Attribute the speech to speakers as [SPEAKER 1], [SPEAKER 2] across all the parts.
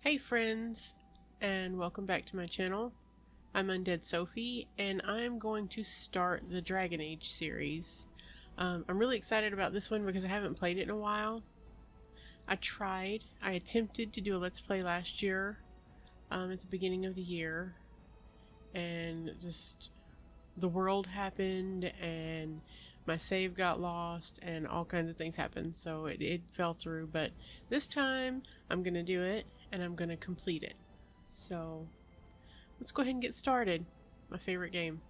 [SPEAKER 1] Hey friends, and welcome back to my channel. I'm Undead Sophie, and I'm going to start the Dragon Age series. I'm really excited about this one because I haven't played it in a while. I attempted to do a Let's Play last year, at the beginning of the year, and just the world happened, and my save got lost, and all kinds of things happened, so it fell through. But this time, I'm going to do it, and I'm going to complete it. So, let's go ahead and get started. My favorite game.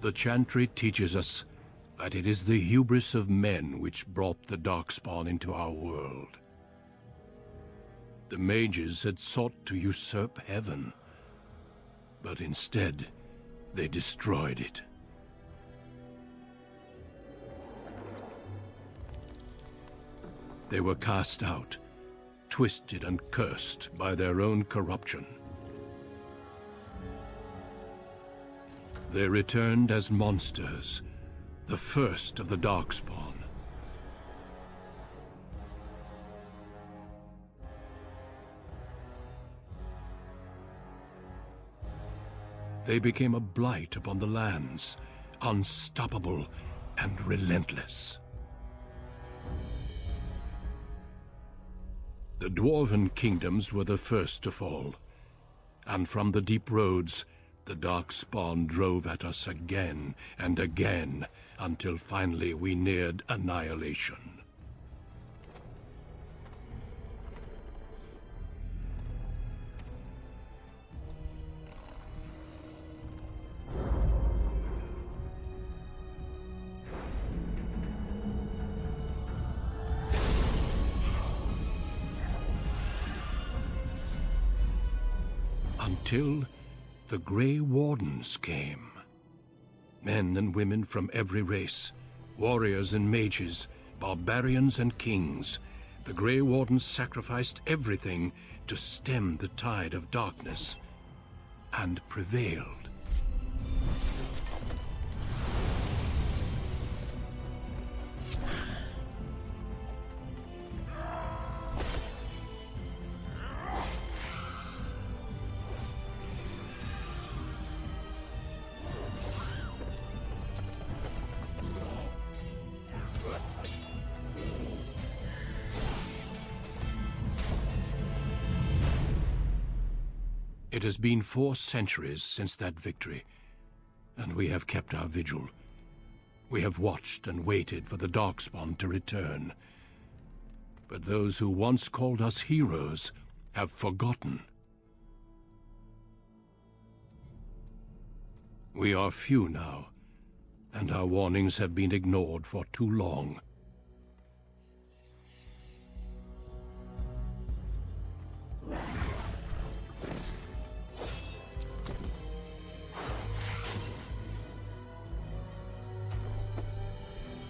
[SPEAKER 2] The Chantry teaches us that it is the hubris of men which brought the Darkspawn into our world. The mages had sought to usurp heaven, but instead they destroyed it. They were cast out, twisted and cursed by their own corruption. They returned as monsters, the first of the Darkspawn. They became a blight upon the lands, unstoppable and relentless. The Dwarven kingdoms were the first to fall, and from the deep roads, the Darkspawn drove at us again and again, until finally we neared annihilation. Until the Grey Wardens came. Men and women from every race, warriors and mages, barbarians and kings. The Grey Wardens sacrificed everything to stem the tide of darkness, and prevailed. It has been 4 centuries since that victory, and we have kept our vigil. We have watched and waited for the Darkspawn to return. But those who once called us heroes have forgotten. We are few now, and our warnings have been ignored for too long.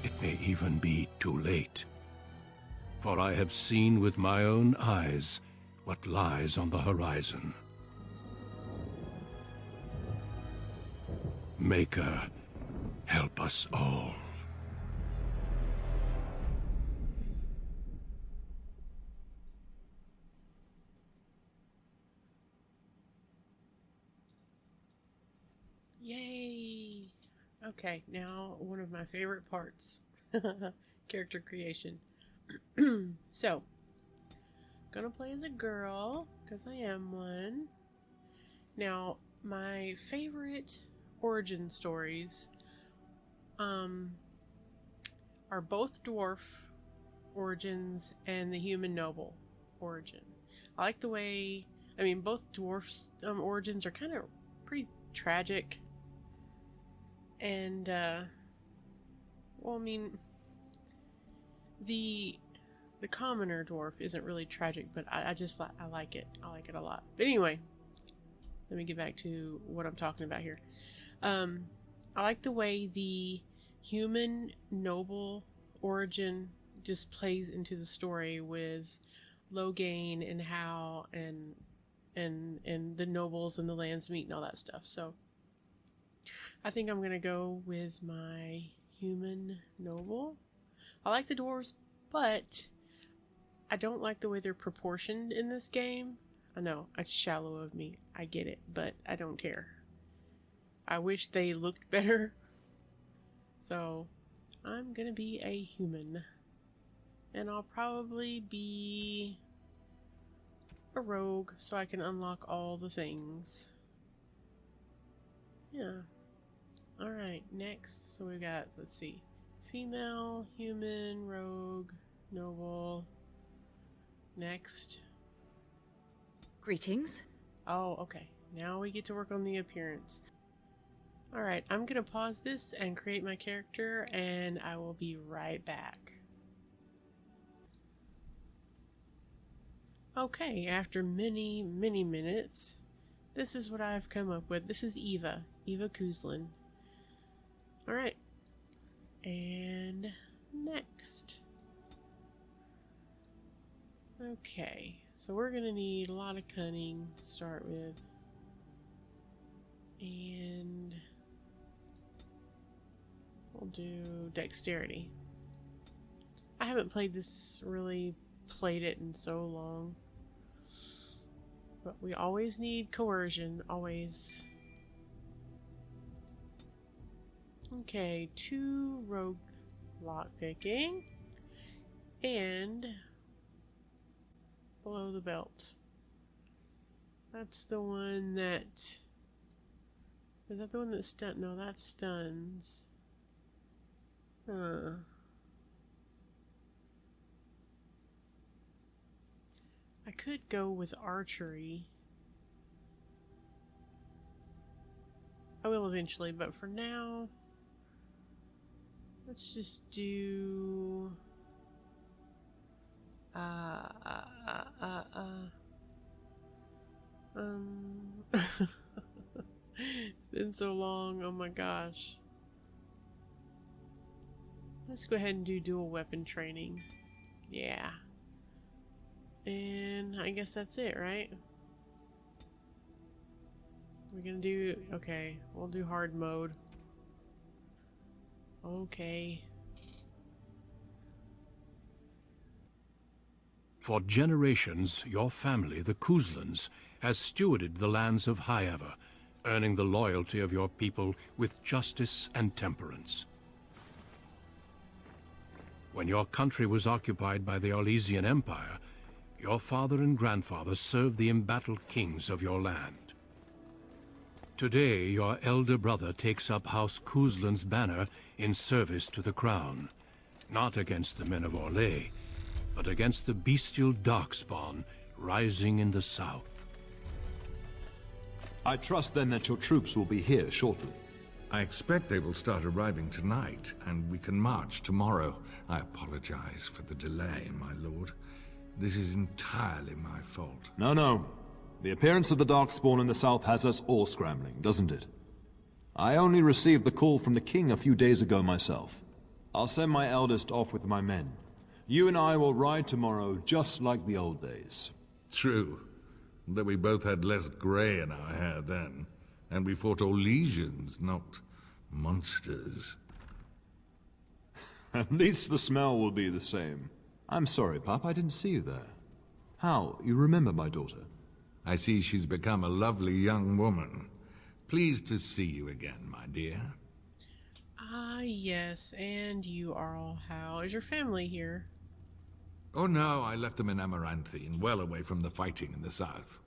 [SPEAKER 2] It may even be too late, for I have seen with my own eyes what lies on the horizon. Maker, help us all.
[SPEAKER 1] Yay! Okay, now one of my favorite parts. Character creation. So, gonna play as a girl, because I am one. Now, my favorite origin stories are both dwarf origins and the human noble origin. I like the way, both dwarfs origins are kind of pretty tragic. And, the commoner dwarf isn't really tragic, but I like it. I like it a lot. But anyway, let me get back to what I'm talking about here. I like the way the human noble origin just plays into the story with Logain and how and the nobles and the lands meet and all that stuff. So I think I'm gonna go with my human noble. I like the dwarves, but I don't like the way they're proportioned in this game. I know, it's shallow of me. I get it, but I don't care. I wish they looked better. So I'm gonna be a human. And I'll probably be a rogue so I can unlock all the things. Yeah. Alright, next. So we got, let's see, female, human, rogue, noble. Next.
[SPEAKER 3] Greetings.
[SPEAKER 1] Oh, okay. Now we get to work on the appearance. Alright, I'm gonna pause this and create my character, and I will be right back. Okay, after many minutes, this is what I've come up with. This is Eva Kuzlin. Alright, and next. Okay, so we're gonna need a lot of cunning to start with. And we'll do dexterity. I haven't played it in so long. But we always need coercion, always. Okay, 2 rogue lockpicking. And below the belt. That's the one that... Is that the one that stuns? No, that stuns. I could go with archery. I will eventually, but for now, let's just do... It's been so long, oh my gosh. Let's go ahead and do dual weapon training. Yeah. And I guess that's it, right? We're gonna do... Okay, we'll do hard mode. Okay.
[SPEAKER 2] For generations, your family, the Kuzlins, has stewarded the lands of Highever, earning the loyalty of your people with justice and temperance. When your country was occupied by the Orlesian Empire, your father and grandfather served the embattled kings of your land. Today, your elder brother takes up House Kuzlin's banner in service to the crown, not against the men of Orlais, but against the bestial darkspawn rising in the south.
[SPEAKER 4] I trust then that your troops will be here shortly.
[SPEAKER 5] I expect they will start arriving tonight, and we can march tomorrow. I apologize for the delay, my lord. This is entirely my fault.
[SPEAKER 4] No. The appearance of the Darkspawn in the south has us all scrambling, doesn't it? I only received the call from the king a few days ago myself. I'll send my eldest off with my men. You and I will ride tomorrow just like the old days.
[SPEAKER 5] True. Though we both had less grey in our hair then. And we fought Orlesians, not monsters.
[SPEAKER 4] At least the smell will be the same. I'm sorry, Pop, I didn't see you there. How? You remember my daughter?
[SPEAKER 5] I see she's become a lovely young woman. Pleased to see you again, my dear.
[SPEAKER 1] Ah, yes, and you, Arl. How is your family here?
[SPEAKER 5] Oh no, I left them in Amaranthine, well away from the fighting in the south.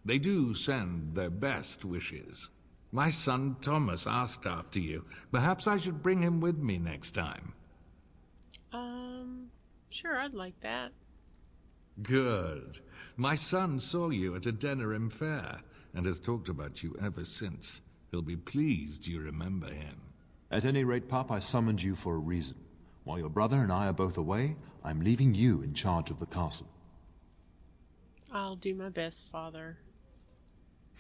[SPEAKER 5] They do send their best wishes. My son Thomas asked after you. Perhaps I should bring him with me next time.
[SPEAKER 1] Sure, I'd like that.
[SPEAKER 5] Good. My son saw you at a Denerim fair, and has talked about you ever since. He'll be pleased you remember him.
[SPEAKER 4] At any rate, Pop, I summoned you for a reason. While your brother and I are both away, I'm leaving you in charge of the castle.
[SPEAKER 1] I'll do my best, Father.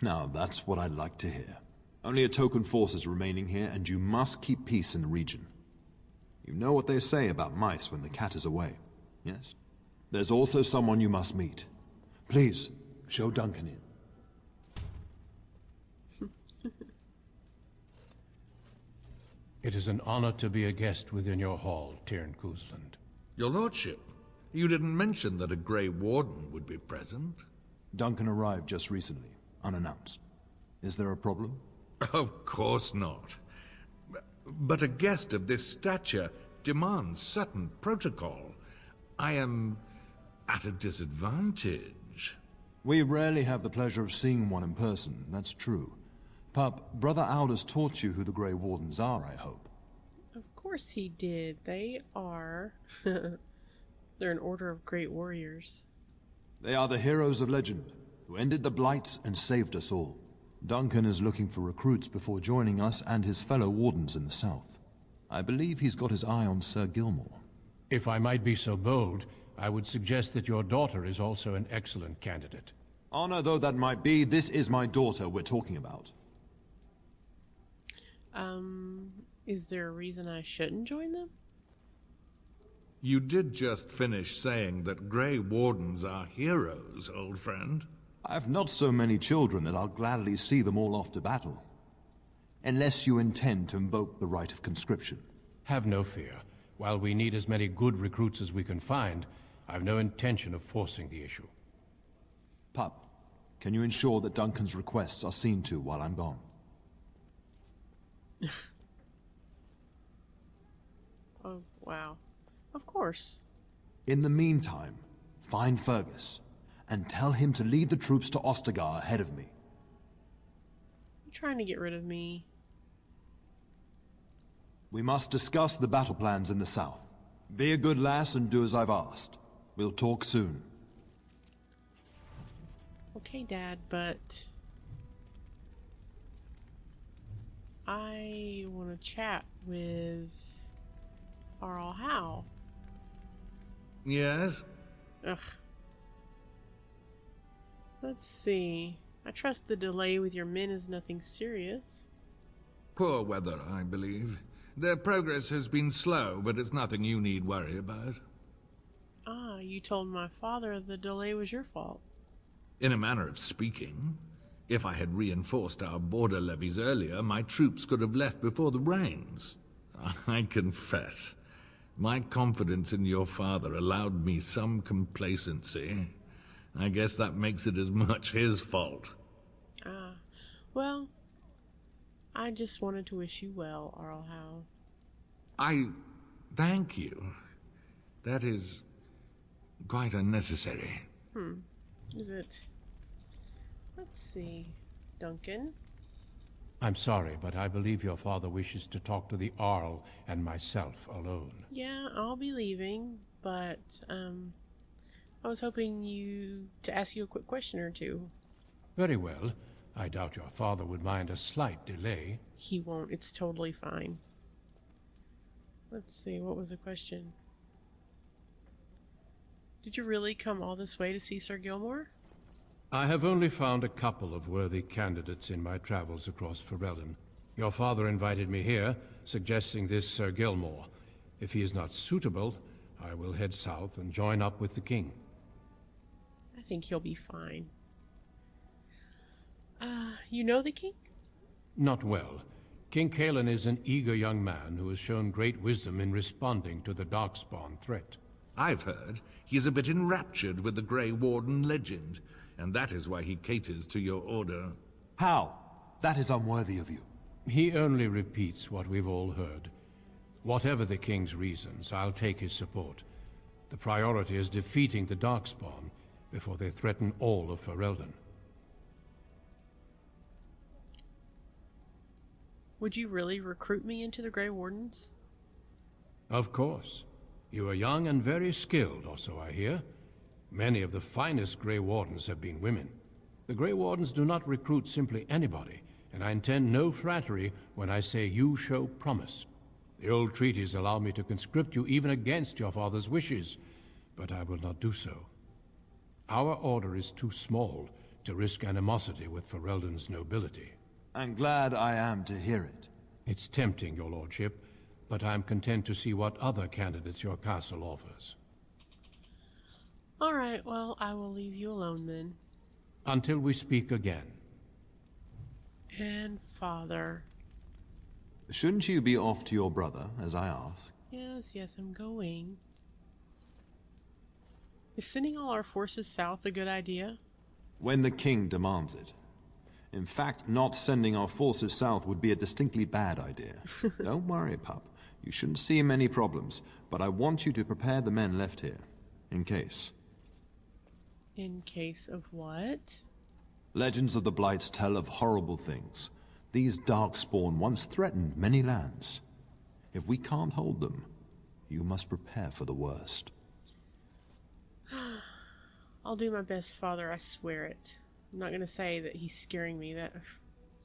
[SPEAKER 4] Now, that's what I'd like to hear. Only a token force is remaining here, and you must keep peace in the region. You know what they say about mice when the cat is away, yes? There's also someone you must meet. Please, show Duncan in.
[SPEAKER 2] It is an honor to be a guest within your hall, Tyrn Cousland.
[SPEAKER 5] Your lordship, you didn't mention that a Grey Warden would be present.
[SPEAKER 4] Duncan arrived just recently, unannounced. Is there a problem?
[SPEAKER 5] Of course not. But a guest of this stature demands certain protocol. I am at a disadvantage.
[SPEAKER 4] We rarely have the pleasure of seeing one in person, that's true. Pup, Brother Aldous taught you who the Grey Wardens are, I hope.
[SPEAKER 1] Of course he did. They are... They're an order of great warriors.
[SPEAKER 4] They are the heroes of legend, who ended the Blights and saved us all. Duncan is looking for recruits before joining us and his fellow Wardens in the south. I believe he's got his eye on Sir Gilmore.
[SPEAKER 2] If I might be so bold, I would suggest that your daughter is also an excellent candidate.
[SPEAKER 4] Honor though that might be, this is my daughter we're talking about.
[SPEAKER 1] Is there a reason I shouldn't join them?
[SPEAKER 5] You did just finish saying that Grey Wardens are heroes, old friend.
[SPEAKER 4] I have not so many children that I'll gladly see them all off to battle. Unless you intend to invoke the right of conscription.
[SPEAKER 2] Have no fear. While we need as many good recruits as we can find, I've no intention of forcing the issue.
[SPEAKER 4] Pup, can you ensure that Duncan's requests are seen to while I'm gone?
[SPEAKER 1] Oh, wow. Of course.
[SPEAKER 4] In the meantime, find Fergus, and tell him to lead the troops to Ostagar ahead of me.
[SPEAKER 1] You're trying to get rid of me.
[SPEAKER 4] We must discuss the battle plans in the south. Be a good lass and do as I've asked. We'll talk soon.
[SPEAKER 1] Okay, Dad, but... I want to chat with... Arl Howe.
[SPEAKER 5] Yes?
[SPEAKER 1] Ugh. Let's see. I trust the delay with your men is nothing serious.
[SPEAKER 5] Poor weather, I believe. Their progress has been slow, but it's nothing you need worry about.
[SPEAKER 1] Ah, you told my father the delay was your fault.
[SPEAKER 5] In a manner of speaking. If I had reinforced our border levies earlier, my troops could have left before the rains. I confess, my confidence in your father allowed me some complacency. I guess that makes it as much his fault.
[SPEAKER 1] Ah, well, I just wanted to wish you well, Arl Howe.
[SPEAKER 5] I thank you. That is quite unnecessary.
[SPEAKER 1] Is it? Let's see. Duncan?
[SPEAKER 2] I'm sorry, but I believe your father wishes to talk to the Arl and myself alone.
[SPEAKER 1] Yeah, I'll be leaving, but, I was hoping to ask you a quick question or two.
[SPEAKER 2] Very well. I doubt your father would mind a slight delay.
[SPEAKER 1] He won't. It's totally fine. Let's see, what was the question? Did you really come all this way to see Sir Gilmore?
[SPEAKER 2] I have only found a couple of worthy candidates in my travels across Ferelden. Your father invited me here, suggesting this Sir Gilmore. If he is not suitable, I will head south and join up with the king.
[SPEAKER 1] I think he'll be fine. You know the king?
[SPEAKER 2] Not well. King Cailan is an eager young man who has shown great wisdom in responding to the Darkspawn threat.
[SPEAKER 5] I've heard he is a bit enraptured with the Grey Warden legend, and that is why he caters to your order.
[SPEAKER 4] How? That is unworthy of you.
[SPEAKER 2] He only repeats what we've all heard. Whatever the king's reasons, I'll take his support. The priority is defeating the Darkspawn before they threaten all of Ferelden.
[SPEAKER 1] Would you really recruit me into the Grey Wardens?
[SPEAKER 2] Of course. You are young and very skilled, or so I hear. Many of the finest Grey Wardens have been women. The Grey Wardens do not recruit simply anybody, and I intend no flattery when I say you show promise. The old treaties allow me to conscript you even against your father's wishes, but I will not do so. Our order is too small to risk animosity with Ferelden's nobility.
[SPEAKER 4] I'm glad I am to hear it.
[SPEAKER 2] It's tempting, your lordship, but I'm content to see what other candidates your castle offers.
[SPEAKER 1] All right, well, I will leave you alone then.
[SPEAKER 2] Until we speak again.
[SPEAKER 1] And father.
[SPEAKER 4] Shouldn't you be off to your brother, as I asked?
[SPEAKER 1] Yes, I'm going. Is sending all our forces south a good idea?
[SPEAKER 4] When the king demands it. In fact, not sending our forces south would be a distinctly bad idea. Don't worry, pup. You shouldn't see many problems, but I want you to prepare the men left here, in case.
[SPEAKER 1] In case of what?
[SPEAKER 4] Legends of the Blights tell of horrible things. These Darkspawn once threatened many lands. If we can't hold them, you must prepare for the worst.
[SPEAKER 1] I'll do my best, father, I swear it. I'm not gonna say that he's scaring me.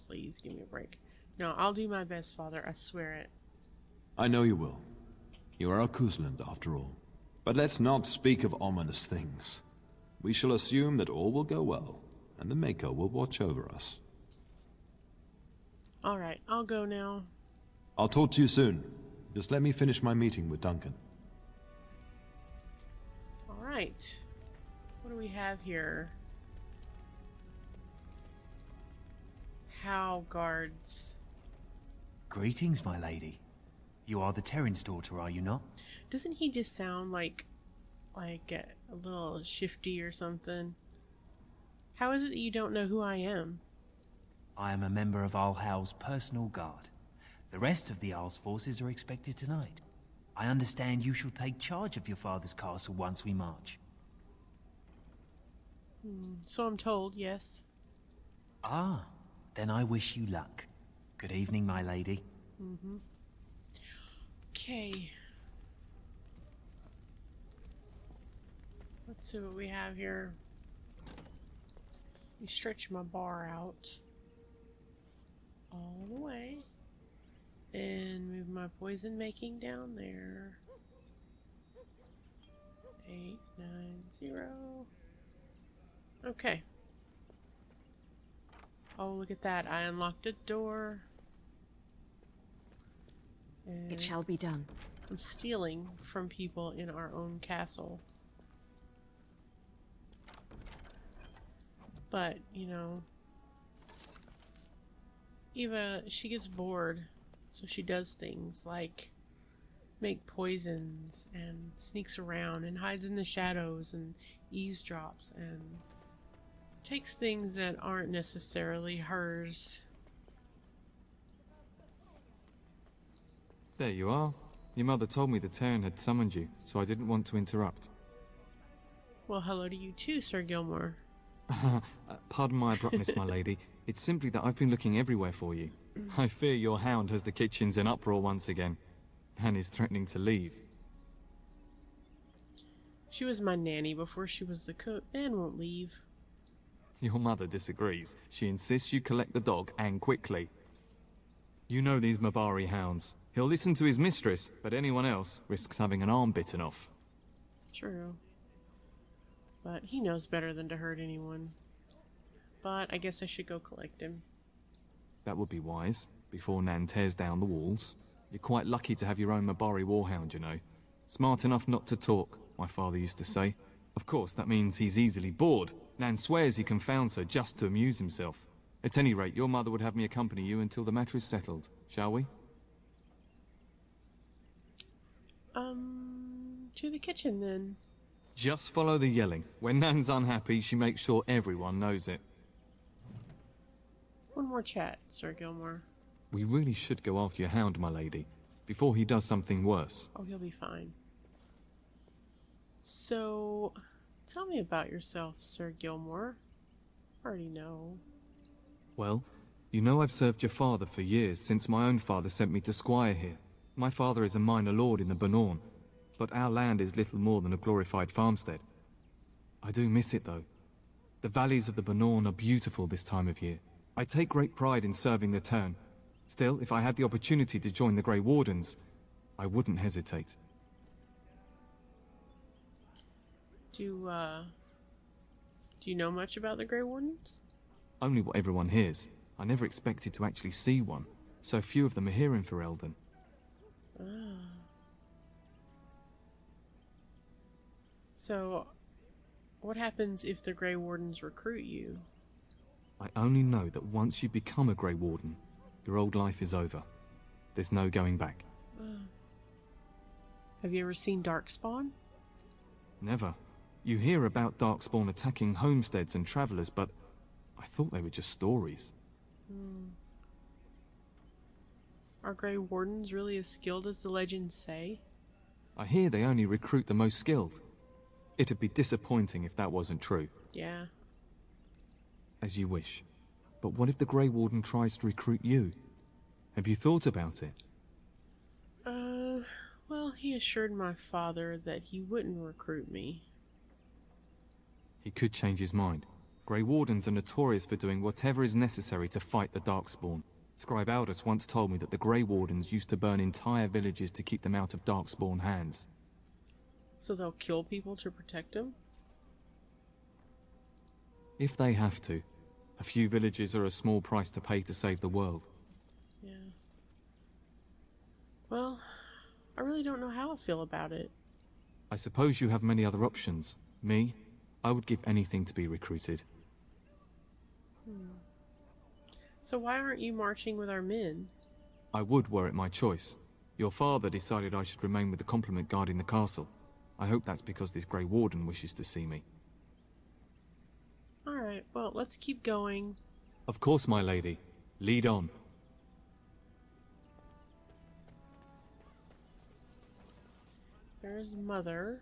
[SPEAKER 1] Please, give me a break. No, I'll do my best, father, I swear it.
[SPEAKER 4] I know you will. You are a Kuzland, after all. But let's not speak of ominous things. We shall assume that all will go well, and the Maker will watch over us.
[SPEAKER 1] Alright, I'll go now.
[SPEAKER 4] I'll talk to you soon. Just let me finish my meeting with Duncan.
[SPEAKER 1] Alright. What do we have here? How guards.
[SPEAKER 3] Greetings, my lady. You are the Terran's daughter, are you not?
[SPEAKER 1] Doesn't he just sound like a little shifty or something? How is it that you don't know who I am?
[SPEAKER 3] I am a member of Arlhow's personal guard. The rest of the Arl's forces are expected tonight. I understand you shall take charge of your father's castle once we march.
[SPEAKER 1] So I'm told, yes.
[SPEAKER 3] Ah, then I wish you luck. Good evening, my lady.
[SPEAKER 1] Okay. Let's see what we have here. You stretch my bar out all the way and move my poison making down there. 890. Okay. Oh, look at that. I unlocked a door. And
[SPEAKER 6] It shall be done.
[SPEAKER 1] I'm stealing from people in our own castle. But, you know, Eva, she gets bored, so she does things like make poisons and sneaks around and hides in the shadows and eavesdrops and takes things that aren't necessarily hers.
[SPEAKER 7] There you are. Your mother told me the Terran had summoned you, so I didn't want to interrupt.
[SPEAKER 1] Well, hello to you too, Sir Gilmore.
[SPEAKER 7] Pardon my abruptness, my lady. It's simply that I've been looking everywhere for you. I fear your hound has the kitchens in uproar once again, and is threatening to leave.
[SPEAKER 1] She was my nanny before she was the cook and won't leave.
[SPEAKER 7] Your mother disagrees. She insists you collect the dog, and quickly. You know these Mabari hounds. He'll listen to his mistress, but anyone else risks having an arm bitten off.
[SPEAKER 1] True. But he knows better than to hurt anyone. But I guess I should go collect him.
[SPEAKER 7] That would be wise, before Nan tears down the walls. You're quite lucky to have your own Mabari warhound, you know. Smart enough not to talk, my father used to say. Of course, that means he's easily bored. Nan swears he confounds her just to amuse himself. At any rate, your mother would have me accompany you until the matter is settled, shall we?
[SPEAKER 1] To the kitchen then.
[SPEAKER 7] Just follow the yelling. When Nan's unhappy, she makes sure everyone knows it.
[SPEAKER 1] One more chat, Sir Gilmore.
[SPEAKER 7] We really should go after your hound, my lady, before he does something worse.
[SPEAKER 1] Oh, he'll be fine. So, tell me about yourself, Sir Gilmore. I already know.
[SPEAKER 7] Well, you know I've served your father for years, since my own father sent me to squire here. My father is a minor lord in the Bannorn, but our land is little more than a glorified farmstead. I do miss it, though. The valleys of the Bannorn are beautiful this time of year. I take great pride in serving the town. Still, if I had the opportunity to join the Grey Wardens, I wouldn't hesitate.
[SPEAKER 1] Do you know much about the Grey Wardens?
[SPEAKER 7] Only what everyone hears. I never expected to actually see one. So few of them are here in Ferelden.
[SPEAKER 1] Ah. So, what happens if the Grey Wardens recruit you?
[SPEAKER 7] I only know that once you become a Grey Warden, your old life is over. There's no going back.
[SPEAKER 1] Have you ever seen Darkspawn?
[SPEAKER 7] Never. You hear about Darkspawn attacking homesteads and travelers, but I thought they were just stories.
[SPEAKER 1] Are Grey Wardens really as skilled as the legends say?
[SPEAKER 7] I hear they only recruit the most skilled. It'd be disappointing if that wasn't true.
[SPEAKER 1] Yeah.
[SPEAKER 7] As you wish. But what if the Grey Warden tries to recruit you? Have you thought about it?
[SPEAKER 1] Well, he assured my father that he wouldn't recruit me.
[SPEAKER 7] He could change his mind. Grey Wardens are notorious for doing whatever is necessary to fight the Darkspawn. Scribe Aldous once told me that the Grey Wardens used to burn entire villages to keep them out of Darkspawn hands.
[SPEAKER 1] So they'll kill people to protect him?
[SPEAKER 7] If they have to. A few villages are a small price to pay to save the world.
[SPEAKER 1] Yeah. Well, I really don't know how I feel about it.
[SPEAKER 7] I suppose you have many other options. Me? I would give anything to be recruited.
[SPEAKER 1] So why aren't you marching with our men?
[SPEAKER 7] I would were it my choice. Your father decided I should remain with the complement guarding the castle. I hope that's because this Grey Warden wishes to see me.
[SPEAKER 1] Alright, well, let's keep going.
[SPEAKER 7] Of course, my lady. Lead on.
[SPEAKER 1] There's Mother.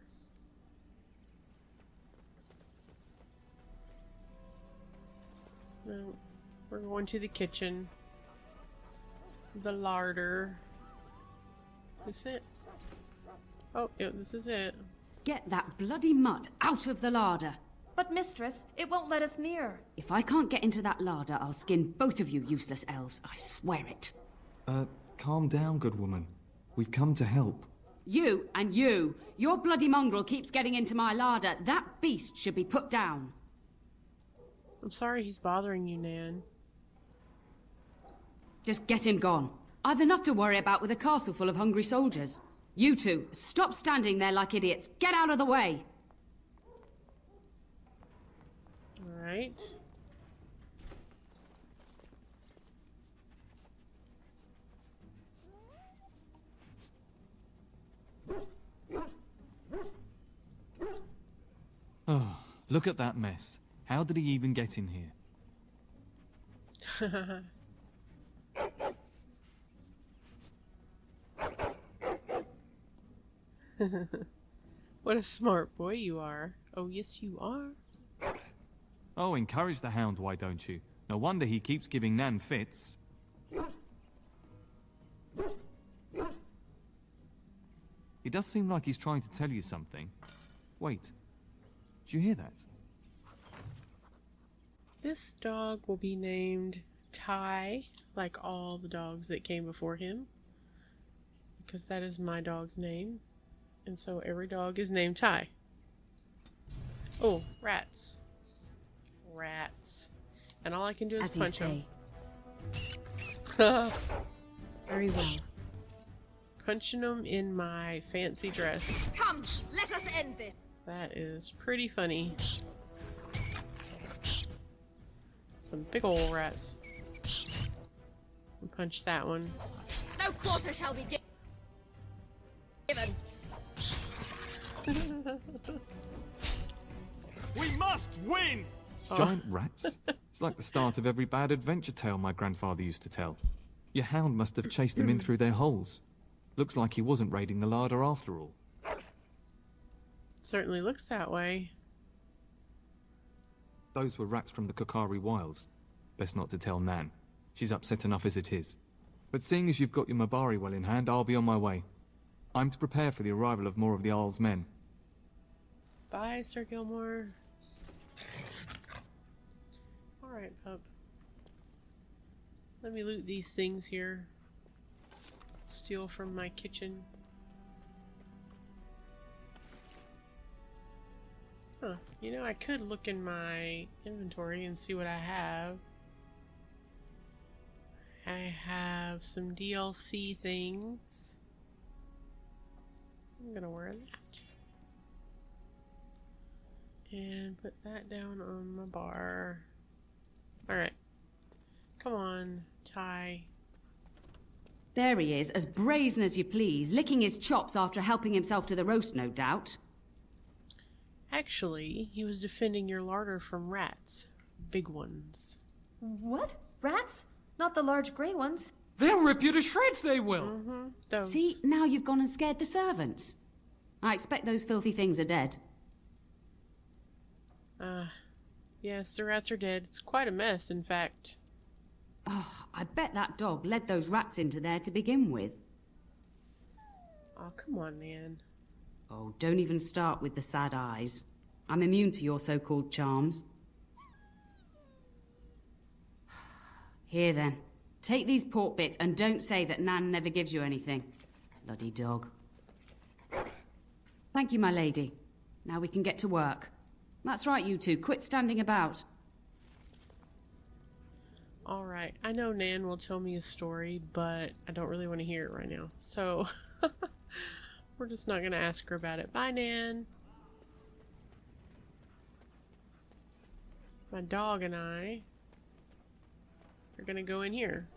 [SPEAKER 1] No, we're going to the kitchen. The larder. This it? Oh, yeah, this is it.
[SPEAKER 6] Get that bloody mutt out of the larder.
[SPEAKER 8] But mistress, it won't let us near.
[SPEAKER 6] If I can't get into that larder, I'll skin both of you useless elves. I swear it.
[SPEAKER 7] Calm down, good woman. We've come to help.
[SPEAKER 6] You and you. Your bloody mongrel keeps getting into my larder. That beast should be put down.
[SPEAKER 1] I'm sorry he's bothering you, Nan.
[SPEAKER 6] Just get him gone. I've enough to worry about with a castle full of hungry soldiers. You two, stop standing there like idiots. Get out of the way.
[SPEAKER 1] Alright.
[SPEAKER 7] Oh, look at that mess. How did he even get in here?
[SPEAKER 1] What a smart boy you are. Oh, yes, you are.
[SPEAKER 7] Oh, encourage the hound, why don't you? No wonder he keeps giving Nan fits. He does seem like he's trying to tell you something. Wait, do you hear that?
[SPEAKER 1] This dog will be named Ty, like all the dogs that came before him. Because that is my dog's name. And so every dog is named Ty. Oh, rats. Rats. And all I can do is
[SPEAKER 6] As you
[SPEAKER 1] punch them.
[SPEAKER 6] say. Very well.
[SPEAKER 1] Punching them in my fancy dress.
[SPEAKER 8] Come, let us end this.
[SPEAKER 1] That is pretty funny. Some big ol' rats. And punch that one.
[SPEAKER 8] No quarter shall be given.
[SPEAKER 7] We must win! Giant rats? It's like the start of every bad adventure tale my grandfather used to tell. Your hound must have chased them in through their holes. Looks like he wasn't raiding the larder after all.
[SPEAKER 1] Certainly looks that way.
[SPEAKER 7] Those were rats from the Kokari Wilds. Best not to tell Nan. She's upset enough as it is. But seeing as you've got your Mabari well in hand, I'll be on my way. I'm to prepare for the arrival of more of the Isle's men.
[SPEAKER 1] Bye, Sir Gilmore. Alright, pup. Let me loot these things here. Steal from my kitchen. Huh. You know, I could look in my inventory and see what I have. I have some DLC things. I'm gonna wear that. And put that down on my bar. Alright. Come on, Ty.
[SPEAKER 6] There he is, as brazen as you please, licking his chops after helping himself to the roast, no doubt.
[SPEAKER 1] Actually, he was defending your larder from rats. Big ones.
[SPEAKER 8] What? Rats? Not the large grey ones.
[SPEAKER 9] They'll rip you to shreds, they will!
[SPEAKER 1] Mm-hmm. Those.
[SPEAKER 6] See, now you've gone and scared the servants. I expect those filthy things are dead.
[SPEAKER 1] Yes, the rats are dead. It's quite a mess, in fact.
[SPEAKER 6] Oh, I bet that dog led those rats into there to begin with.
[SPEAKER 1] Oh, come on, man.
[SPEAKER 6] Oh, don't even start with the sad eyes. I'm immune to your so-called charms. Here then, take these pork bits and don't say that Nan never gives you anything. Bloody dog. Thank you, my lady. Now we can get to work. That's right, you two. Quit standing about.
[SPEAKER 1] Alright, I know Nan will tell me a story, but I don't really want to hear it right now. So, we're just not going to ask her about it. Bye, Nan. My dog and I are going to go in here.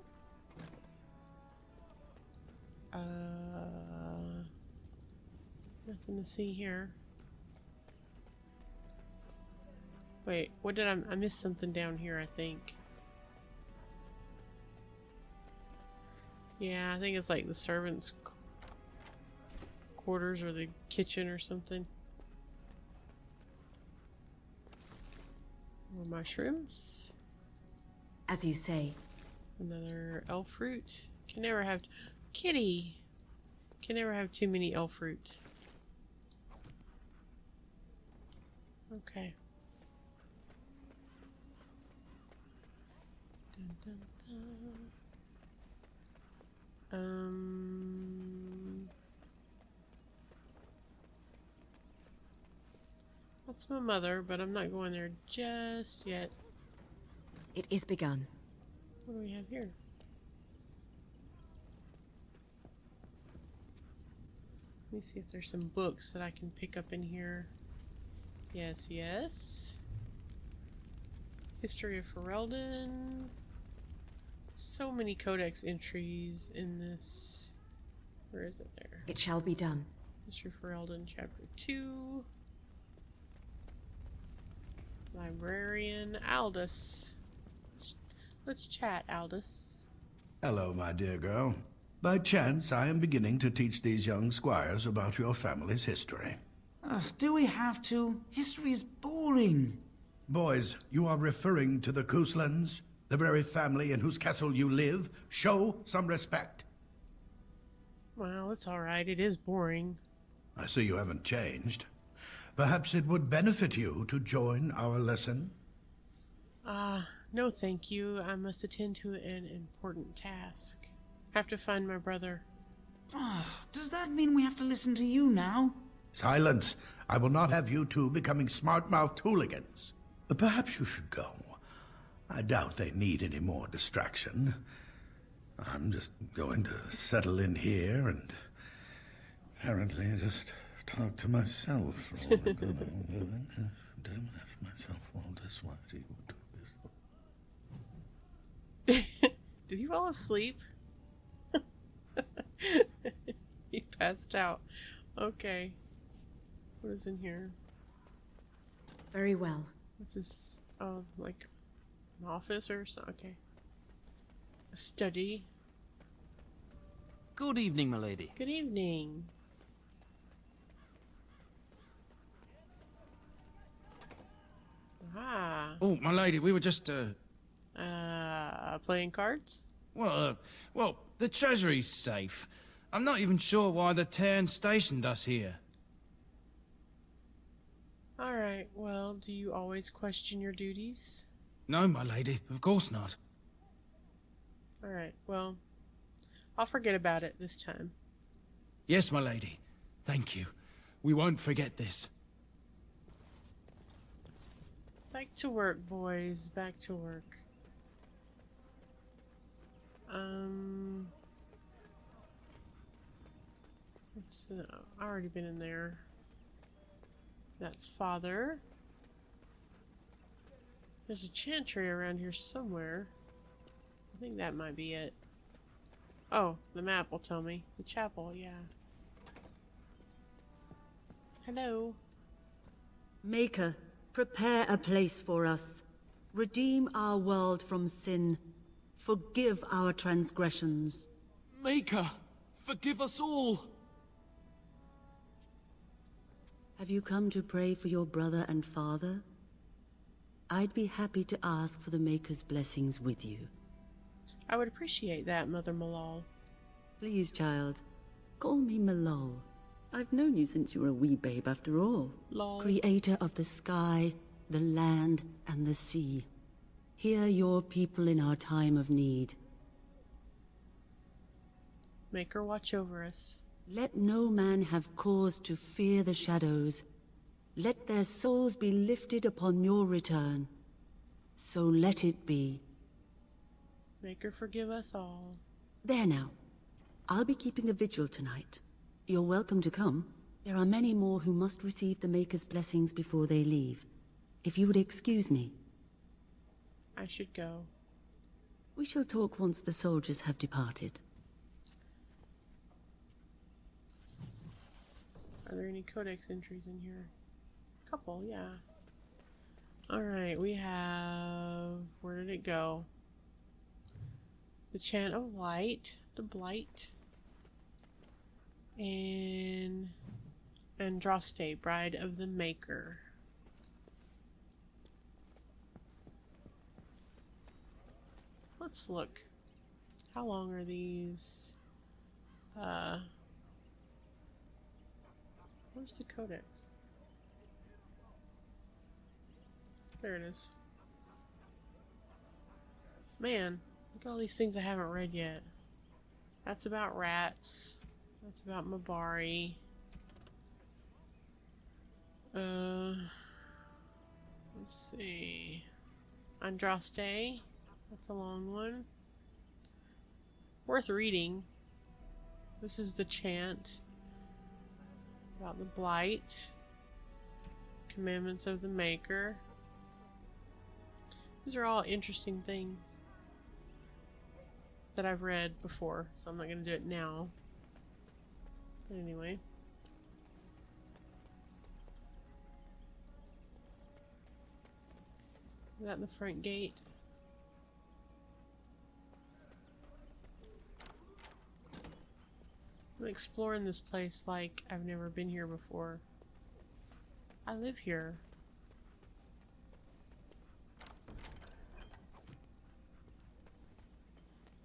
[SPEAKER 1] Nothing to see here. Wait, what did I missed something down here, I think. Yeah, I think it's like the servants' quarters or the kitchen or something. More mushrooms.
[SPEAKER 6] As you say.
[SPEAKER 1] Another elf fruit. Can never have... Kitty! Can never have too many elf fruit. Okay. Dun, dun, dun. That's my mother, but I'm not going there just yet.
[SPEAKER 10] It is begun.
[SPEAKER 1] What do we have here? Let me see if there's some books that I can pick up in here. Yes, yes. History of Ferelden. So many codex entries in this. Where is it there?
[SPEAKER 10] It shall be done.
[SPEAKER 1] History of Ferelden, Chapter 2. Librarian Aldous. Let's chat, Aldous.
[SPEAKER 11] Hello, my dear girl. By chance, I am beginning to teach these young squires about your family's history.
[SPEAKER 9] Do we have to? History is boring.
[SPEAKER 11] Boys, you are referring to the Couslands, the very family in whose castle you live. Show some respect.
[SPEAKER 1] Well, it's alright. It is boring.
[SPEAKER 11] I see you haven't changed. Perhaps it would benefit you to join our lesson?
[SPEAKER 1] No thank you. I must attend to an important task. I have to find my brother.
[SPEAKER 9] Does that mean we have to listen to you now?
[SPEAKER 11] Silence! I will not have you two becoming smart-mouthed hooligans. Perhaps you should go. I doubt they need any more distraction. I'm just going to settle in here and apparently just talk to myself for all the good I'm doing. Don't ask myself all this, why do you do this?
[SPEAKER 1] Did he fall asleep? He passed out. Okay. What is in here?
[SPEAKER 10] Very well.
[SPEAKER 1] What's this? Oh, like an office or something? Okay. A study.
[SPEAKER 9] Good evening, my lady.
[SPEAKER 1] Good evening. Ah.
[SPEAKER 9] Oh, my lady, we were just,
[SPEAKER 1] Playing cards?
[SPEAKER 9] well, the treasury's safe. I'm not even sure why the town stationed us here.
[SPEAKER 1] Alright, well, do you always question your duties?
[SPEAKER 9] No, my lady, of course not.
[SPEAKER 1] Alright, well, I'll forget about it this time.
[SPEAKER 9] Yes, my lady. Thank you. We won't forget this.
[SPEAKER 1] Back to work, boys. Back to work. It's, I've already been in there. That's Father. There's a chantry around here somewhere. I think that might be it. Oh, the map will tell me. The chapel, yeah. Hello.
[SPEAKER 12] Maker, prepare a place for us. Redeem our world from sin. Forgive our transgressions.
[SPEAKER 13] Maker, forgive us all!
[SPEAKER 12] Have you come to pray for your brother and father? I'd be happy to ask for the Maker's blessings with you.
[SPEAKER 1] I would appreciate that, Mother Malal.
[SPEAKER 12] Please, child. Call me Malal. I've known you since you were a wee babe after all.
[SPEAKER 1] Lol.
[SPEAKER 12] Creator of the sky, the land, and the sea. Hear your people in our time of need.
[SPEAKER 1] Maker, watch over us.
[SPEAKER 12] Let no man have cause to fear the shadows. Let their souls be lifted upon your return. So let it be.
[SPEAKER 1] Maker, forgive us all.
[SPEAKER 12] There now. I'll be keeping a vigil tonight. You're welcome to come. There are many more who must receive the Maker's blessings before they leave. If you would excuse me.
[SPEAKER 1] I should go.
[SPEAKER 12] We shall talk once the soldiers have departed.
[SPEAKER 1] Are there any codex entries in here? A couple, yeah. Alright, we have... Where did it go? The Chant of Light, the Blight, and Andraste, Bride of the Maker. Let's look. How long are these? Where's the codex? There it is. Man, look at all these things I haven't read yet. That's about rats. That's about Mabari. Let's see. Andraste. That's a long one. Worth reading. This is the chant about the Blight. Commandments of the Maker. These are all interesting things that I've read before, so I'm not going to do it now. But anyway. Is that the front gate? I'm exploring this place like I've never been here before. I live here.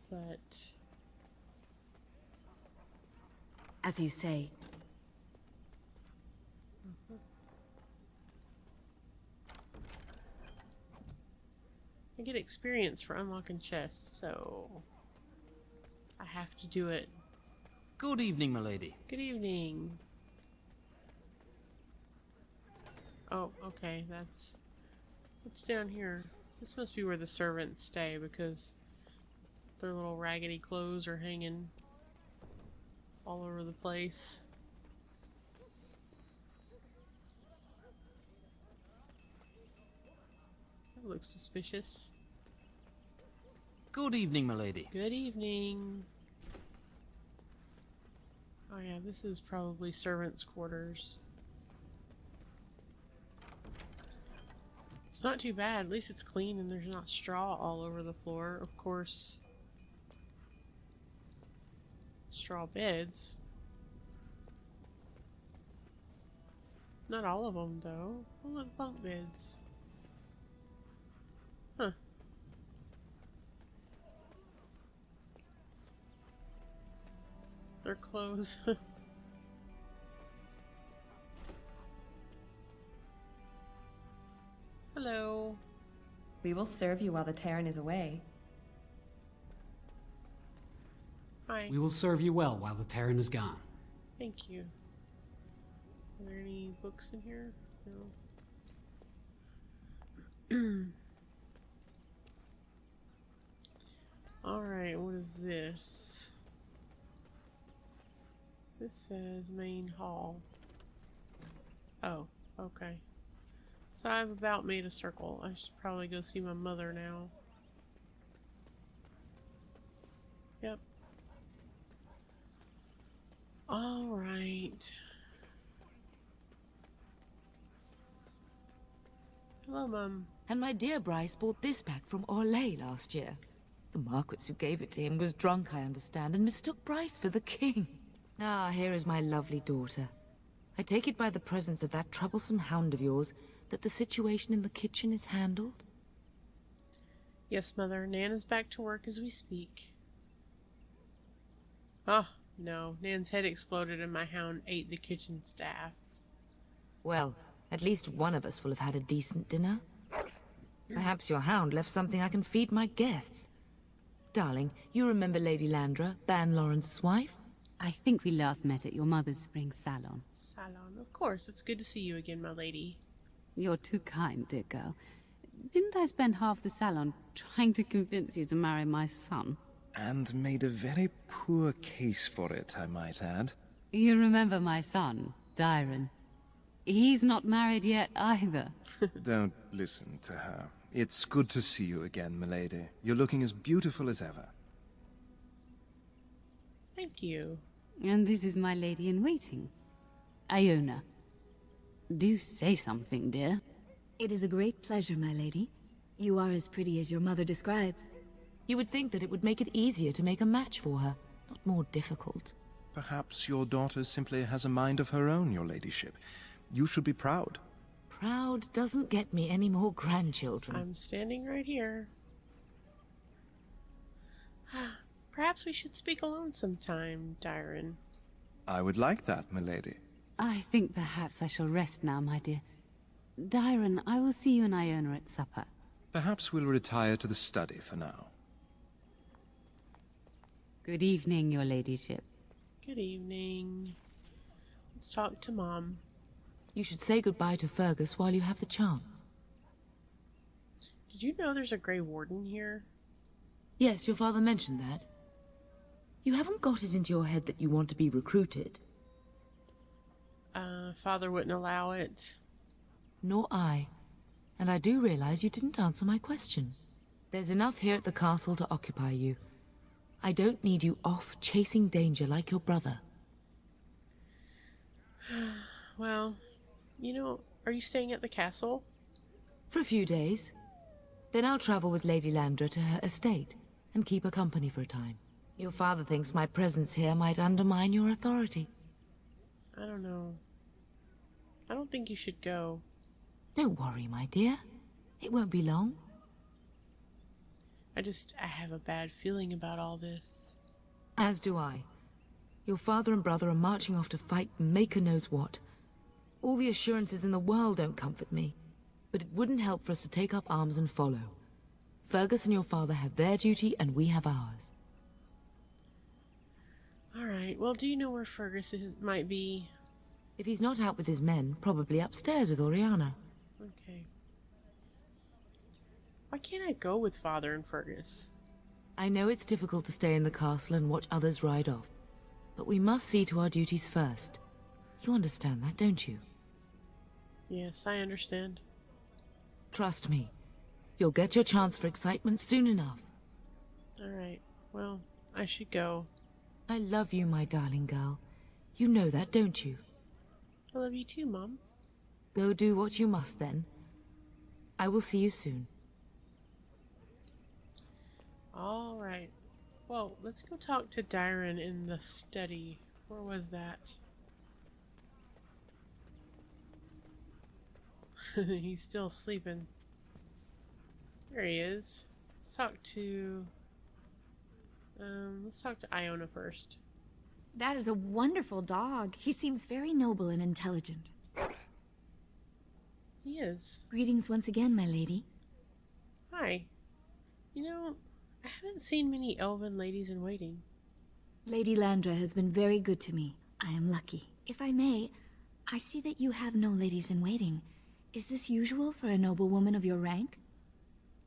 [SPEAKER 1] But...
[SPEAKER 12] As you say.
[SPEAKER 1] I get experience for unlocking chests, so I have to do it.
[SPEAKER 13] Good evening, milady.
[SPEAKER 1] Good evening. Oh, okay, that's... What's down here? This must be where the servants stay, because their little raggedy clothes are hanging all over the place. That looks suspicious.
[SPEAKER 13] Good evening, milady.
[SPEAKER 1] Good evening. Oh yeah, this is probably servants' quarters. It's not too bad. At least it's clean and there's not straw all over the floor. Of course, straw beds. Not all of them, though. Oh, look, bunk beds. Huh. Their clothes. Hello.
[SPEAKER 14] We will serve you while the Terran is away.
[SPEAKER 1] Hi.
[SPEAKER 15] We will serve you well while the Terran is gone.
[SPEAKER 1] Thank you. Are there any books in here? No. Alright, what is this? This says main hall. Oh, okay. So I've about made a circle. I should probably go see my mother now. Yep. Alright. Hello, Mum.
[SPEAKER 16] And my dear Bryce bought this back from Orlais last year. The Marquis who gave it to him was drunk, I understand, and mistook Bryce for the king. Ah, here is my lovely daughter. I take it by the presence of that troublesome hound of yours that the situation in the kitchen is handled?
[SPEAKER 1] Yes, Mother. Nan is back to work as we speak. Oh, no. Nan's head exploded and my hound ate the kitchen staff.
[SPEAKER 16] Well, at least one of us will have had a decent dinner. Perhaps your hound left something I can feed my guests. Darling, you remember Lady Landra, Ban Lawrence's wife?
[SPEAKER 6] I think we last met at your mother's spring salon.
[SPEAKER 1] Salon, of course. It's good to see you again, my lady.
[SPEAKER 6] You're too kind, dear girl. Didn't I spend half the salon trying to convince you to marry my son?
[SPEAKER 17] And made a very poor case for it, I might add.
[SPEAKER 6] You remember my son, Dyron. He's not married yet either.
[SPEAKER 17] Don't listen to her. It's good to see you again, milady. You're looking as beautiful as ever.
[SPEAKER 1] Thank you.
[SPEAKER 6] And this is my lady-in-waiting, Iona. Do say something, dear.
[SPEAKER 10] It is a great pleasure, my lady. You are as pretty as your mother describes.
[SPEAKER 16] You would think that it would make it easier to make a match for her, not more difficult.
[SPEAKER 17] Perhaps your daughter simply has a mind of her own, your ladyship. You should be proud.
[SPEAKER 16] Proud doesn't get me any more grandchildren.
[SPEAKER 1] I'm standing right here. Perhaps we should speak alone sometime, Dyron.
[SPEAKER 17] I would like that, milady.
[SPEAKER 6] I think perhaps I shall rest now, my dear. Dyron, I will see you and Iona at supper.
[SPEAKER 17] Perhaps we'll retire to the study for now.
[SPEAKER 6] Good evening, your ladyship.
[SPEAKER 1] Good evening. Let's talk to Mom.
[SPEAKER 16] You should say goodbye to Fergus while you have the chance.
[SPEAKER 1] Did you know there's a Grey Warden here?
[SPEAKER 16] Yes, your father mentioned that. You haven't got it into your head that you want to be recruited.
[SPEAKER 1] Father wouldn't allow it.
[SPEAKER 16] Nor I. And I do realize you didn't answer my question. There's enough here at the castle to occupy you. I don't need you off chasing danger like your brother.
[SPEAKER 1] Well, you know, are you staying at the castle?
[SPEAKER 16] For a few days. Then I'll travel with Lady Landra to her estate and keep her company for a time. Your father thinks my presence here might undermine your authority.
[SPEAKER 1] I don't know. I don't think you should go.
[SPEAKER 16] Don't worry, my dear. It won't be long.
[SPEAKER 1] I have a bad feeling about all this.
[SPEAKER 16] As do I. Your father and brother are marching off to fight Maker knows what. All the assurances in the world don't comfort me. But it wouldn't help for us to take up arms and follow. Fergus and your father have their duty and we have ours.
[SPEAKER 1] Alright, well, do you know where Fergus might be?
[SPEAKER 16] If he's not out with his men, probably upstairs with Oriana.
[SPEAKER 1] Okay. Why can't I go with Father and Fergus?
[SPEAKER 16] I know it's difficult to stay in the castle and watch others ride off. But we must see to our duties first. You understand that, don't you?
[SPEAKER 1] Yes, I understand.
[SPEAKER 16] Trust me. You'll get your chance for excitement soon enough.
[SPEAKER 1] Alright, well, I should go.
[SPEAKER 16] I love you, my darling girl. You know that, don't you?
[SPEAKER 1] I love you too, Mom.
[SPEAKER 16] Go do what you must, then. I will see you soon.
[SPEAKER 1] Alright. Well, let's go talk to Dyron in the study. Where was that? He's still sleeping. There he is. Let's talk to Iona first.
[SPEAKER 8] That is a wonderful dog. He seems very noble and intelligent.
[SPEAKER 1] He is.
[SPEAKER 10] Greetings once again, my lady.
[SPEAKER 1] Hi. You know, I haven't seen many elven ladies in waiting.
[SPEAKER 10] Lady Landra has been very good to me. I am lucky. If I may, I see that you have no ladies in waiting. Is this usual for a noblewoman of your rank?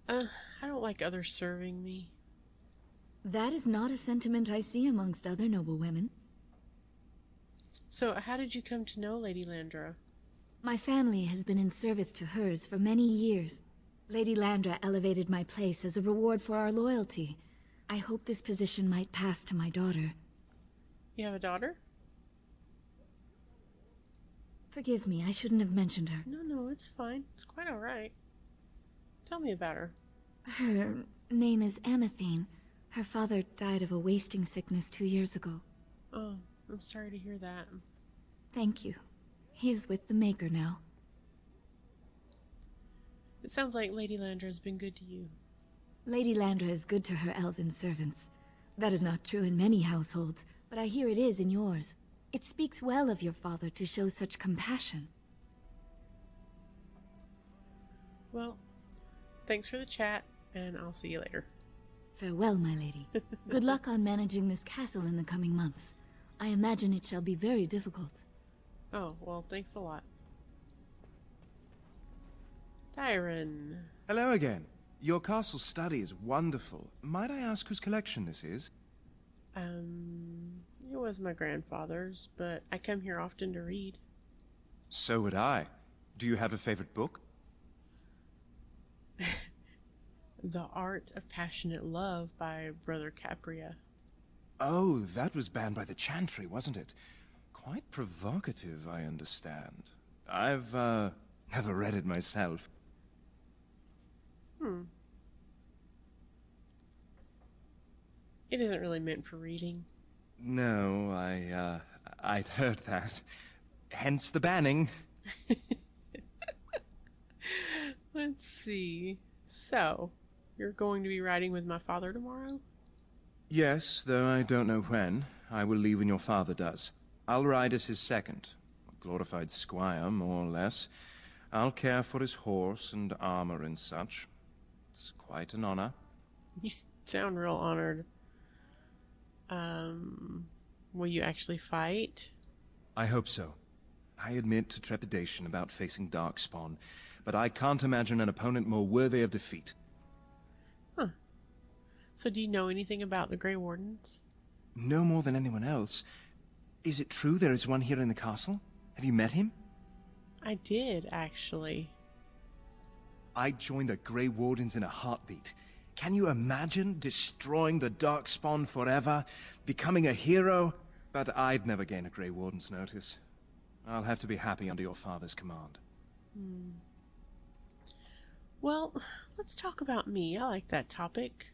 [SPEAKER 1] I don't like others serving me.
[SPEAKER 10] That is not a sentiment I see amongst other noblewomen.
[SPEAKER 1] So, how did you come to know Lady Landra?
[SPEAKER 10] My family has been in service to hers for many years. Lady Landra elevated my place as a reward for our loyalty. I hope this position might pass to my daughter.
[SPEAKER 1] You have a daughter?
[SPEAKER 10] Forgive me, I shouldn't have mentioned her.
[SPEAKER 1] No, it's fine. It's quite alright. Tell me about her.
[SPEAKER 10] Her name is Amathine. Her father died of a wasting sickness 2 years ago.
[SPEAKER 1] Oh, I'm sorry to hear that.
[SPEAKER 10] Thank you. He is with the Maker now.
[SPEAKER 1] It sounds like Lady Landra's been good to you.
[SPEAKER 10] Lady Landra is good to her elven servants. That is not true in many households, but I hear it is in yours. It speaks well of your father to show such compassion.
[SPEAKER 1] Well, thanks for the chat, and I'll see you later.
[SPEAKER 10] Farewell, my lady. Good luck on managing this castle in the coming months. I imagine it shall be very difficult.
[SPEAKER 1] Oh, well, thanks a lot. Tyron.
[SPEAKER 17] Hello again. Your castle study is wonderful. Might I ask whose collection this is?
[SPEAKER 1] It was my grandfather's, but I come here often to read.
[SPEAKER 17] So would I. Do you have a favorite book?
[SPEAKER 1] The Art of Passionate Love by Brother Capria.
[SPEAKER 17] Oh, that was banned by the Chantry, wasn't it? Quite provocative, I understand. I've, never read it myself.
[SPEAKER 1] It isn't really meant for reading.
[SPEAKER 17] No, I'd heard that. Hence the banning.
[SPEAKER 1] Let's see. So, you're going to be riding with my father tomorrow?
[SPEAKER 17] Yes, though I don't know when. I will leave when your father does. I'll ride as his second. A glorified squire, more or less. I'll care for his horse and armor and such. It's quite an honor.
[SPEAKER 1] You sound real honored. Will you actually fight?
[SPEAKER 17] I hope so. I admit to trepidation about facing Darkspawn, but I can't imagine an opponent more worthy of defeat.
[SPEAKER 1] Huh. So do you know anything about the Grey Wardens?
[SPEAKER 17] No more than anyone else. Is it true there is one here in the castle? Have you met him?
[SPEAKER 1] I did, actually.
[SPEAKER 17] I'd join the Grey Wardens in a heartbeat. Can you imagine destroying the Darkspawn forever, becoming a hero? But I'd never gain a Grey Warden's notice. I'll have to be happy under your father's command.
[SPEAKER 1] Well, let's talk about me. I like that topic.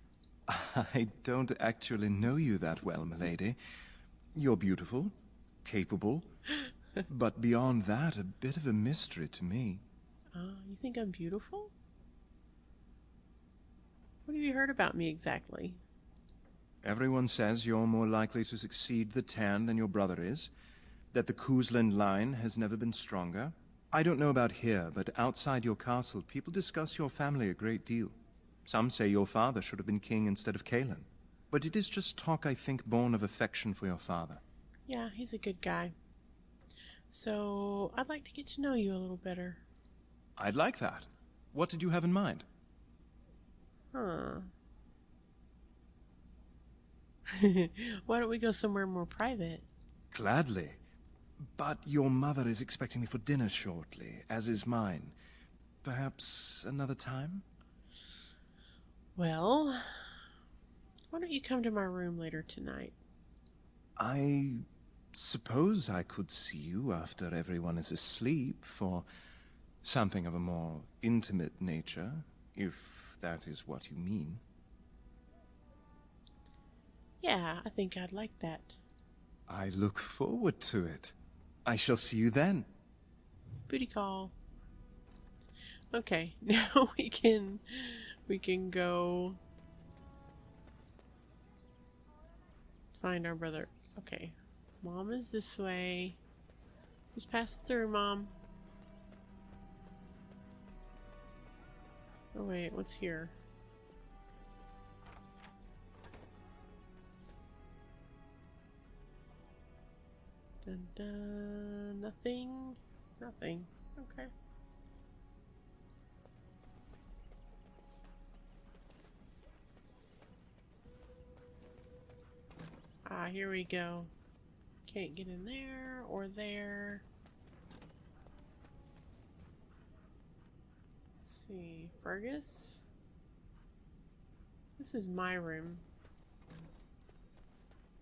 [SPEAKER 17] I don't actually know you that well, milady. You're beautiful, capable, but beyond that, a bit of a mystery to me.
[SPEAKER 1] You think I'm beautiful? What have you heard about me exactly?
[SPEAKER 17] Everyone says you're more likely to succeed the Tarn than your brother is, that the Kuzland line has never been stronger. I don't know about here, but outside your castle, people discuss your family a great deal. Some say your father should have been king instead of Kalen. But it is just talk, I think, born of affection for your father.
[SPEAKER 1] Yeah, he's a good guy. So, I'd like to get to know you a little better.
[SPEAKER 17] I'd like that. What did you have in mind?
[SPEAKER 1] Huh. Why don't we go somewhere more private?
[SPEAKER 17] Gladly. But your mother is expecting me for dinner shortly, as is mine. Perhaps another time?
[SPEAKER 1] Well, why don't you come to my room later tonight?
[SPEAKER 17] I suppose I could see you after everyone is asleep for something of a more intimate nature, if that is what you mean.
[SPEAKER 1] Yeah, I think I'd like that.
[SPEAKER 17] I look forward to it. I shall see you then.
[SPEAKER 1] Booty call. Okay, now we can go find our brother. Okay, Mom is this way. Just pass it through, Mom. Oh wait, what's here? Dun dun. Nothing. Nothing. Okay. Here we go. Can't get in there or there. Let's see. Fergus? This is my room.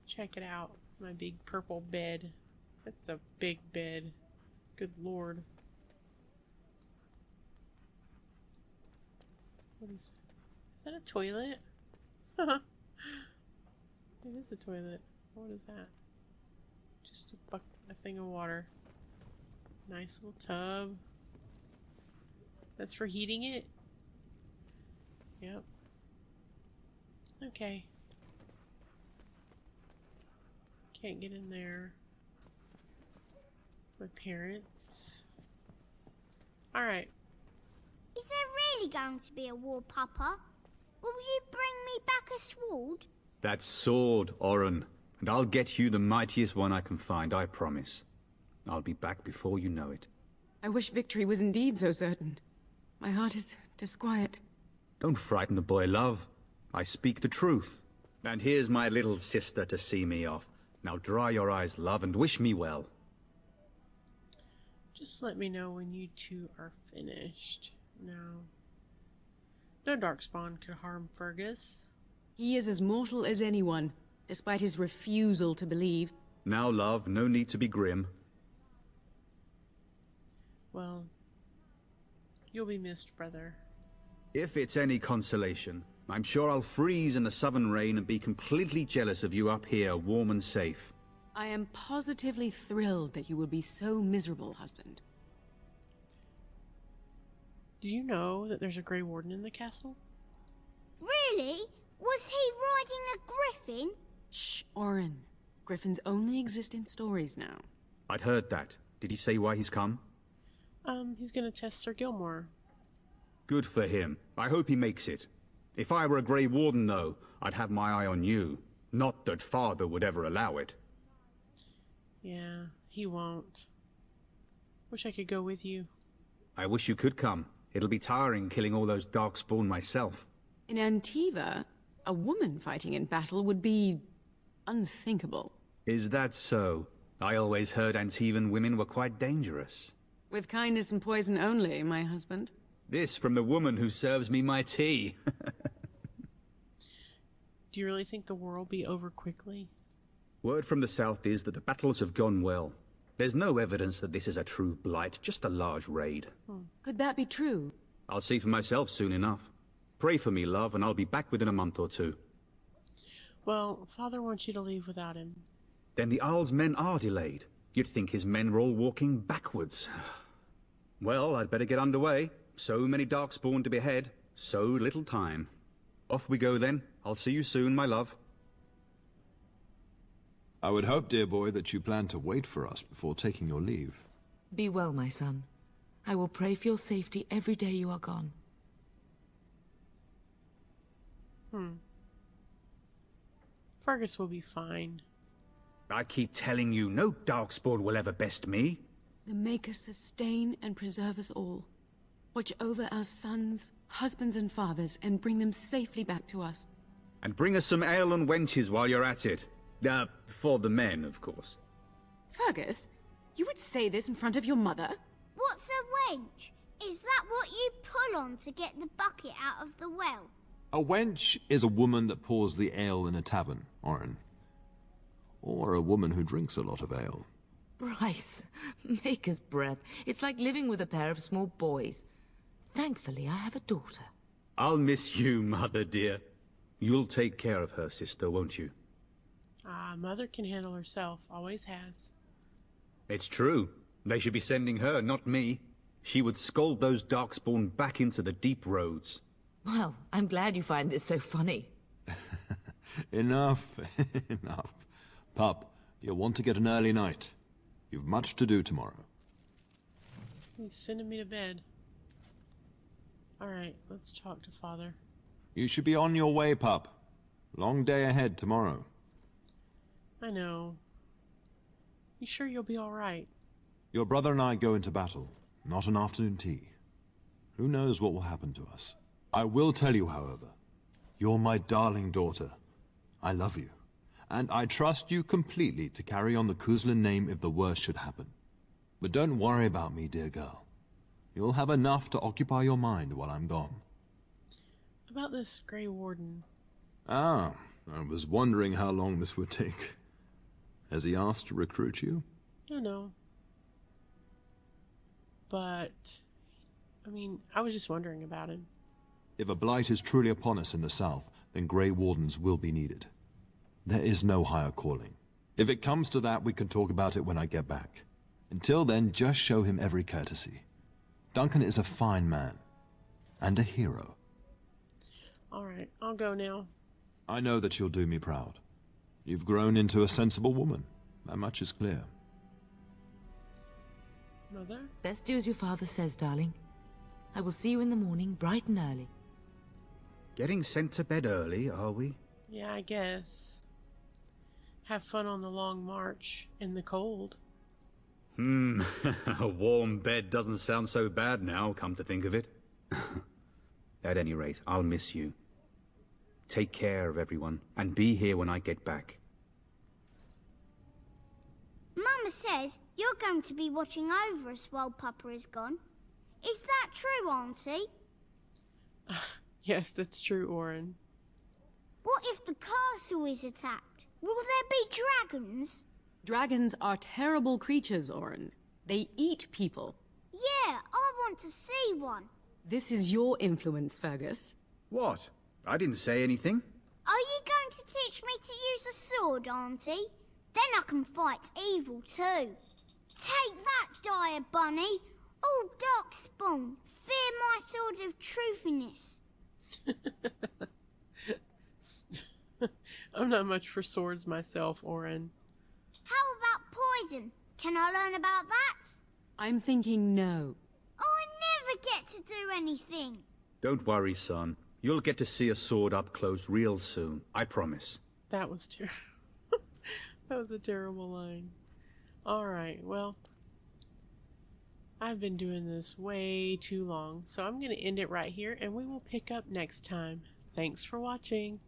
[SPEAKER 1] Check it out. My big purple bed. That's a big bed. Good lord. What is that a toilet? It is a toilet. What is that? Just a thing of water. Nice little tub. That's for heating it? Yep. Okay. Can't get in there. My parents. Alright.
[SPEAKER 18] Is there really going to be a war, Papa? Will you bring me back a sword?
[SPEAKER 19] That sword, Oren. And I'll get you the mightiest one I can find, I promise. I'll be back before you know it.
[SPEAKER 20] I wish victory was indeed so certain. My heart is disquiet.
[SPEAKER 19] Don't frighten the boy, love. I speak the truth. And here's my little sister to see me off. Now dry your eyes, love, and wish me well.
[SPEAKER 1] Just let me know when you two are finished. No darkspawn could harm Fergus.
[SPEAKER 20] He is as mortal as anyone, despite his refusal to believe.
[SPEAKER 19] Now, love, no need to be grim.
[SPEAKER 1] Well, you'll be missed, brother.
[SPEAKER 19] If it's any consolation, I'm sure I'll freeze in the southern rain and be completely jealous of you up here, warm and safe.
[SPEAKER 20] I am positively thrilled that you will be so miserable, husband.
[SPEAKER 1] Do you know that there's a Grey Warden in the castle?
[SPEAKER 18] Really? Was he riding a griffin?
[SPEAKER 20] Shh, Oren. Griffins only exist in stories now.
[SPEAKER 19] I'd heard that. Did he say why he's come?
[SPEAKER 1] He's gonna test Sir Gilmore.
[SPEAKER 19] Good for him. I hope he makes it. If I were a Grey Warden, though, I'd have my eye on you. Not that Father would ever allow it.
[SPEAKER 1] Yeah, he won't. Wish I could go with you.
[SPEAKER 19] I wish you could come. It'll be tiring killing all those darkspawn myself.
[SPEAKER 20] In Antiva, a woman fighting in battle would be unthinkable.
[SPEAKER 19] Is that so? I always heard Antivan women were quite dangerous.
[SPEAKER 20] With kindness and poison only, my husband.
[SPEAKER 19] This from the woman who serves me my tea.
[SPEAKER 1] Do you really think the war will be over quickly?
[SPEAKER 19] Word from the south is that the battles have gone well. There's no evidence that this is a true blight, just a large raid.
[SPEAKER 20] Could that be true?
[SPEAKER 19] I'll see for myself soon enough. Pray for me, love, and I'll be back within a month or two.
[SPEAKER 1] Well, Father wants you to leave without him.
[SPEAKER 19] Then the Arl's men are delayed. You'd think his men were all walking backwards. Well, I'd better get underway. So many darkspawn to behead, so little time. Off we go then. I'll see you soon, my love.
[SPEAKER 4] I would hope, dear boy, that you plan to wait for us before taking your leave.
[SPEAKER 16] Be well, my son. I will pray for your safety every day you are gone.
[SPEAKER 1] Fergus will be fine.
[SPEAKER 19] I keep telling you, no darkspawn will ever best me.
[SPEAKER 20] The Maker sustain and preserve us all. Watch over our sons, husbands and fathers, and bring them safely back to us.
[SPEAKER 19] And bring us some ale and wenches while you're at it. For the men, of course.
[SPEAKER 20] Fergus, you would say this in front of your mother?
[SPEAKER 18] What's a wench? Is that what you pull on to get the bucket out of the well?
[SPEAKER 4] A wench is a woman that pours the ale in a tavern, Oren. Or a woman who drinks a lot of ale.
[SPEAKER 16] Bryce, Maker's breath. It's like living with a pair of small boys. Thankfully, I have a daughter.
[SPEAKER 19] I'll miss you, Mother dear. You'll take care of her, sister, won't you?
[SPEAKER 1] Mother can handle herself. Always has.
[SPEAKER 19] It's true. They should be sending her, not me. She would scold those darkspawn back into the deep roads.
[SPEAKER 16] Well, I'm glad you find this so funny.
[SPEAKER 4] Enough, enough. Pup, you'll want to get an early night. You've much to do tomorrow.
[SPEAKER 1] He's sending me to bed. Alright, let's talk to Father.
[SPEAKER 4] You should be on your way, pup. Long day ahead tomorrow.
[SPEAKER 1] I know. You sure you'll be alright?
[SPEAKER 4] Your brother and I go into battle, not an afternoon tea. Who knows what will happen to us? I will tell you, however, you're my darling daughter. I love you. and I trust you completely to carry on the Kuzlin name if the worst should happen. But don't worry about me, dear girl. You'll have enough to occupy your mind while I'm gone.
[SPEAKER 1] About this Grey Warden.
[SPEAKER 4] Ah, I was wondering how long this would take. Has he asked to recruit you?
[SPEAKER 1] No. But, I mean, I was just wondering about him.
[SPEAKER 4] If a blight is truly upon us in the south, then Grey Wardens will be needed. There is no higher calling. If it comes to that, we can talk about it when I get back. Until then, just show him every courtesy. Duncan is a fine man. And a hero.
[SPEAKER 1] Alright, I'll go now.
[SPEAKER 4] I know that you'll do me proud. You've grown into a sensible woman. That much is clear.
[SPEAKER 1] Mother?
[SPEAKER 16] Best do as your father says, darling. I will see you in the morning, bright and early.
[SPEAKER 19] Getting sent to bed early, are we?
[SPEAKER 1] Yeah, I guess. Have fun on the long march in the cold.
[SPEAKER 19] A warm bed doesn't sound so bad now, come to think of it. At any rate, I'll miss you. Take care of everyone, and be here when I get back.
[SPEAKER 18] Mama says you're going to be watching over us while Papa is gone. Is that true, Auntie?
[SPEAKER 1] Yes, that's true, Oren.
[SPEAKER 18] What if the castle is attacked? Will there be dragons?
[SPEAKER 20] Dragons are terrible creatures, Oren. They eat people.
[SPEAKER 18] Yeah, I want to see one.
[SPEAKER 20] This is your influence, Fergus.
[SPEAKER 19] What? I didn't say anything.
[SPEAKER 18] Are you going to teach me to use a sword, Auntie? Then I can fight evil too. Take that, dire bunny. Oh, Darkspawn, fear my sword of truthiness.
[SPEAKER 1] I'm not much for swords myself, Oren.
[SPEAKER 18] How about poison? Can I learn about that?
[SPEAKER 20] I'm thinking no.
[SPEAKER 18] I never get to do anything.
[SPEAKER 19] Don't worry, son. You'll get to see a sword up close real soon. I promise.
[SPEAKER 1] That was terrible. That was a terrible line. Alright, well, I've been doing this way too long, so I'm going to end it right here, and we will pick up next time. Thanks for watching.